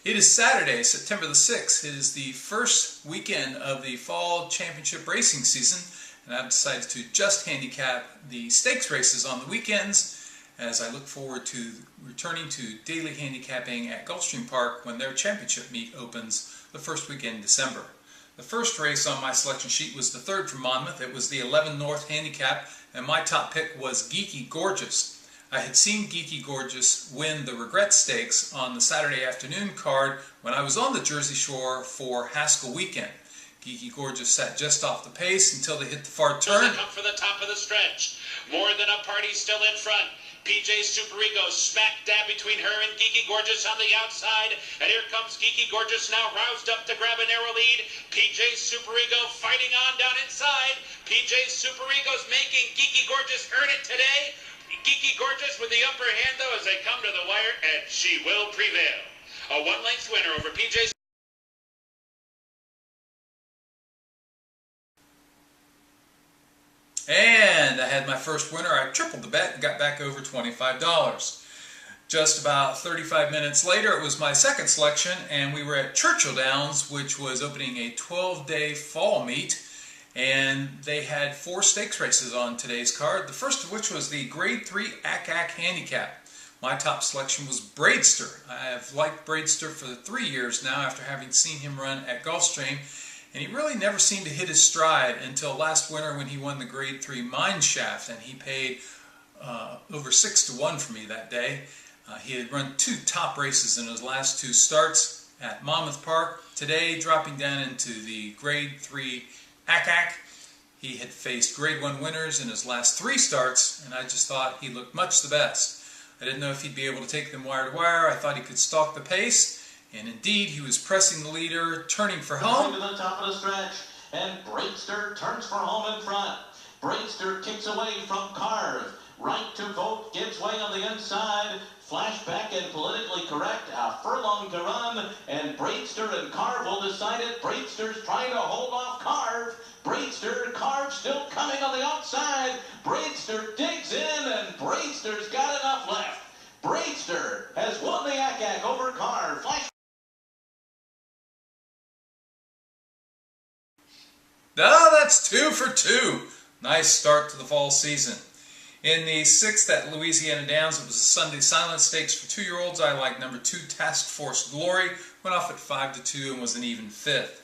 It is Saturday, September the 6th. It is the first weekend of the fall championship racing season, and I've decided to just handicap the stakes races on the weekends as I look forward to returning to daily handicapping at Gulfstream Park when their championship meet opens the first weekend in December. The first race on my selection sheet was the third from Monmouth. It was the 11 North Handicap, and my top pick was Geeky Gorgeous. I had seen Geeky Gorgeous win the Regret Stakes on the Saturday afternoon card when I was on the Jersey Shore for Haskell Weekend. Geeky Gorgeous sat just off the pace until they hit the far turn. Come for the top of the stretch. More than a party still in front. PJ Super Ego smack dab between her and Geeky Gorgeous on the outside. And here comes Geeky Gorgeous now roused up to grab a narrow lead. PJ Super Ego fighting on down inside. PJ Super Ego's making Geeky Gorgeous earn it today. Geeky Gorgeous with the upper hand though as they come to the wire, and she will prevail. A one-length winner over PJ. And I had my first winner. I tripled the bet and got back over $25. Just about 35 minutes later, it was my second selection, and we were at Churchill Downs, which was opening a 12-day fall meet. And they had 4 stakes races on today's card, the first of which was the Grade 3 ACAC Handicap. My top selection was Braidster. I have liked Braidster for 3 years now after having seen him run at Gulfstream, and he really never seemed to hit his stride until last winter when he won the Grade 3 Mineshaft, and he paid over 6-1 for me that day. He had run 2 top races in his last 2 starts at Monmouth Park. Today, dropping down into the Grade 3 ACAC. He had faced Grade 1 winners in his last 3 starts, and I just thought he looked much the best. I didn't know if he'd be able to take them wire to wire. I thought he could stalk the pace, and indeed he was pressing the leader, turning for home. To the top of the stretch, and Braidster turns for home in front. Braidster kicks away from Carve. Right to Vote gives way on the inside. Flashback and politically correct, a furlong to run, and Braidster and Carve will decide it. Braidster's trying to hold off Carve. Carve still coming on the outside. Braidster digs in, and Braidster's got enough left. Braidster has won the ACAC over Carve. That's 2 for 2. Nice start to the fall season. In the 6th at Louisiana Downs, it was a Sunday Silent Stakes for 2-year-olds. I like number 2, Task Force Glory. Went off at 5-2 and was an even 5th.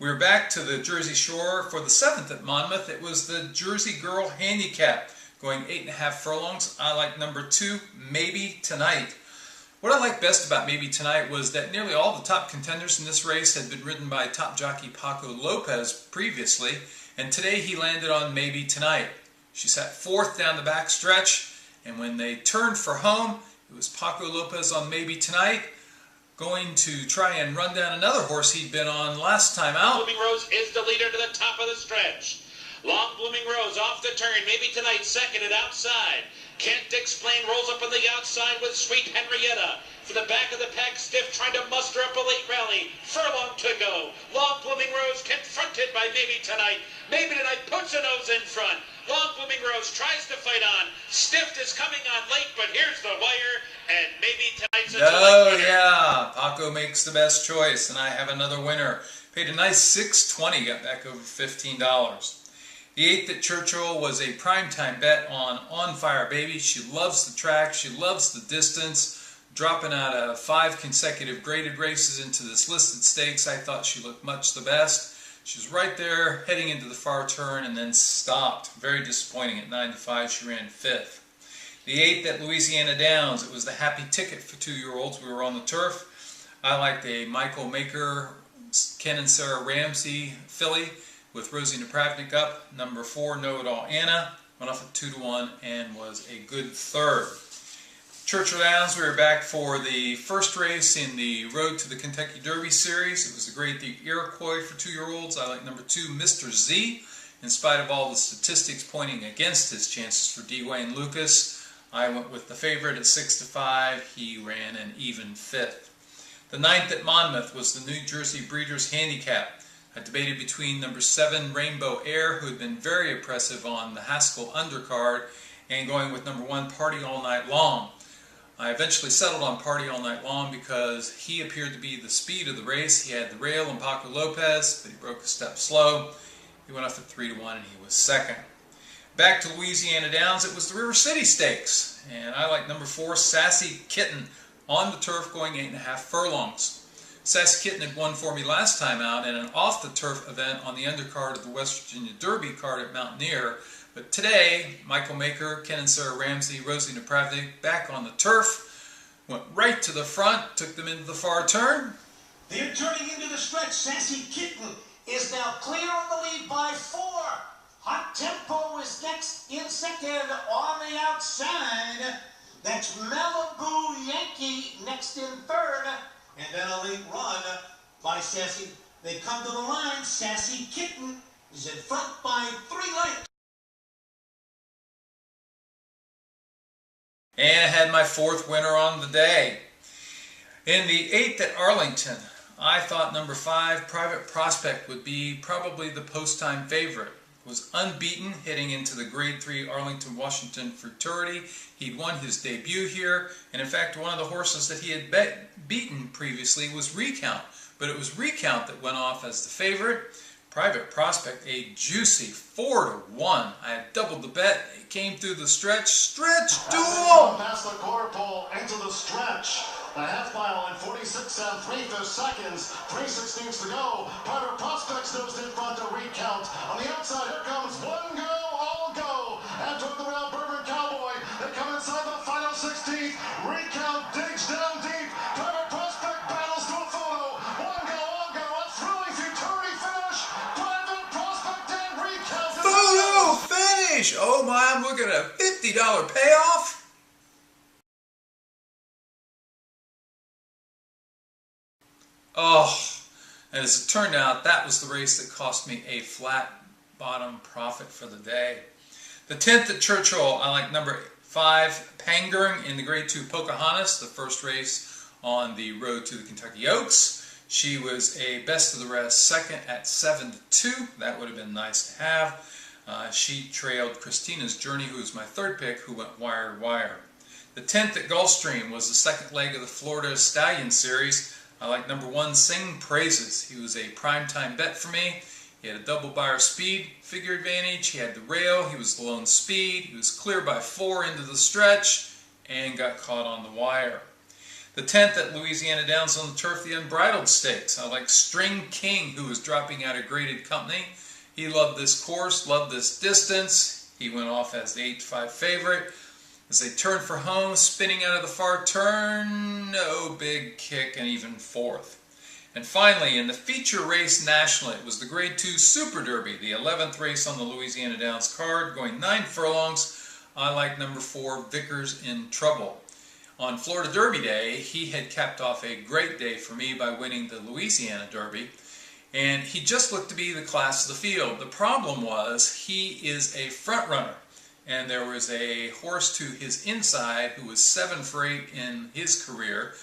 We were back to the Jersey Shore for the 7th at Monmouth. It was the Jersey Girl Handicap, going 8.5 furlongs. I like number 2, Maybe Tonight. What I liked best about Maybe Tonight was that nearly all the top contenders in this race had been ridden by top jockey Paco Lopez previously, and today he landed on Maybe Tonight. She sat 4th down the back stretch, and when they turned for home, it was Paco Lopez on Maybe Tonight, going to try and run down another horse he'd been on last time out. Blooming Rose is the leader to the top of the stretch. Long Blooming Rose off the turn, Maybe Tonight second and outside. Can't Explain rolls up on the outside with Sweet Henrietta. For the back of the pack, Stiff trying to muster up a late rally. Furlong to go. Long Blooming Rose confronted by Maybe Tonight. Maybe Tonight puts a nose in front. Long Blooming Rose tries to fight on. Stiff is coming on late, but here's the wire, and Maybe Tonight's a Oh yeah, Paco makes the best choice, and I have another winner. Paid a nice $6.20, got back over $15. The 8th at Churchill was a primetime bet on Fire Baby. She loves the track, she loves the distance. Dropping out of 5 consecutive graded races into this listed stakes, I thought she looked much the best. She was right there heading into the far turn and then stopped. Very disappointing. At 9-5, she ran 5th. The 8th at Louisiana Downs, it was the happy ticket for 2-year-olds. We were on the turf. I liked a Michael Maker, Ken and Sarah Ramsey filly with Rosie Napravnik up. Number 4, Know It All Anna, went off at 2-1 and was a good 3rd. Churchill Downs, we were back for the first race in the Road to the Kentucky Derby series. It was the Grade 3 Iroquois for 2-year-olds. I like number 2, Mr. Z. In spite of all the statistics pointing against his chances for D. Wayne Lucas, I went with the favorite at 6-5. He ran an even 5th. The 9th at Monmouth was the New Jersey Breeders' Handicap. I debated between number 7, Rainbow Air, who had been very impressive on the Haskell undercard, and going with number 1, Party All Night Long. I eventually settled on Party All Night Long because he appeared to be the speed of the race. He had the rail and Paco Lopez, but he broke a step slow. He went off at 3-1 and he was second. Back to Louisiana Downs, it was the River City Stakes, and I like number 4, Sassy Kitten, on the turf going 8.5 furlongs. Sassy Kitten had won for me last time out in an off-the-turf event on the undercard of the West Virginia Derby card at Mountaineer. But today, Michael Maker, Ken and Sarah Ramsey, Rosie Napravnik back on the turf, went right to the front, took them into the far turn. They're turning into the stretch. Sassy Kitten is now clear on the lead by 4. Hot Tempo is next in second on the outside. That's Malibu Yankee next in third. And then a late run by Sassy. They come to the line. Sassy Kitten is in front by 3 lengths. And I had my 4th winner on the day. In the 8th at Arlington, I thought number 5, Private Prospect, would be probably the post-time favorite. It was unbeaten heading into the Grade 3 Arlington, Washington Futurity. He'd won his debut here, and in fact one of the horses that he had beaten previously was Recount. But it was Recount that went off as the favorite. Private Prospect, a juicy 4-1. I had doubled the bet. It came through the stretch duel! Past the quarter pole into the stretch. The half mile in 46 3/5 seconds. 3/16 to go. Private Prospects nosed in front to Recount. On the outside, here comes One Go, All Go. And took the rail, Bourbon Cowboy. They come inside the final 16th. Recount digs down deep. Private Prospect battles to a photo. One Go, All Go. A thrilling futurity finish. Private Prospect and Recount. Photo finish! Oh my, I'm looking at a $50 payoff. Oh, and as it turned out, that was the race that cost me a flat bottom profit for the day. The 10th at Churchill, I like number 5, Pangurn in the Grade 2 Pocahontas, the first race on the road to the Kentucky Oaks. She was a best of the rest second at 7-2. That would have been nice to have. She trailed Christina's Journey, who was my 3rd pick, who went wire to wire. The 10th at Gulfstream was the second leg of the Florida Stallion Series. I like number 1, Sing Praises. He was a primetime bet for me. He had a double buyer speed figure advantage. He had the rail. He was the lone speed. He was clear by 4 into the stretch and got caught on the wire. The 10th at Louisiana Downs on the turf, the Unbridled Stakes. I like String King, who was dropping out of Graded Company. He loved this course, loved this distance. He went off as the 8-5 favorite. As they turn for home, spinning out of the far turn, no big kick, and even 4th. And finally, in the feature race nationally, it was the Grade 2 Super Derby, the 11th race on the Louisiana Downs card, going 9 furlongs. I like number 4, Vickers in Trouble. On Florida Derby Day, he had capped off a great day for me by winning the Louisiana Derby. And he just looked to be the class of the field. The problem was he is a front runner. And there was a horse to his inside who was 7 for 8 in his career,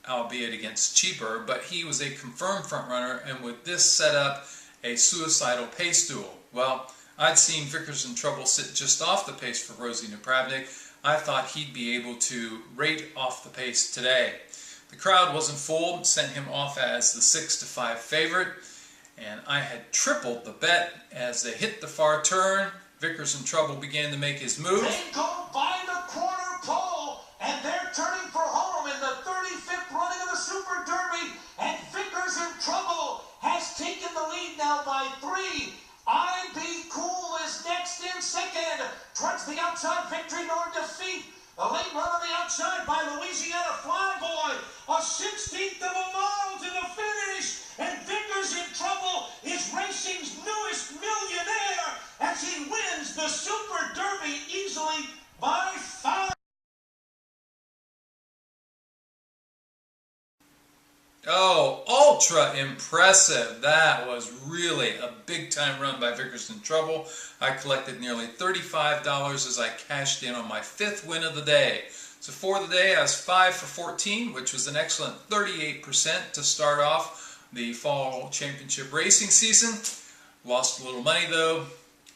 albeit against cheaper, but he was a confirmed front runner, and with this set up a suicidal pace duel. Well, I'd seen Vickers in Trouble sit just off the pace for Rosie Napravnik. I thought he'd be able to rate off the pace today. The crowd wasn't full, sent him off as the 6-5 favorite, and I had tripled the bet as they hit the far turn. Vickers in Trouble began to make his move. They go by the quarter pole, and they're turning for home in the 35th running of the Super Derby, and Vickers in Trouble has taken the lead now by 3. I Be Cool is next in second. Towards the outside, Victory nor defeat. A late run on the outside by Louisiana Flyboy. A 16th of a mile to the finish. And Vickers in Trouble is racing's newest millionaire as he wins the Super Derby easily by 5. Oh, ultra impressive. That was really a big time run by Vickers in Trouble. I collected nearly $35 as I cashed in on my 5th win of the day. So for the day I was 5 for 14, which was an excellent 38% to start off the fall championship racing season. Lost a little money though.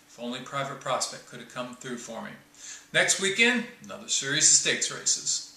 If only Private Prospect could have come through for me. Next weekend, another series of stakes races.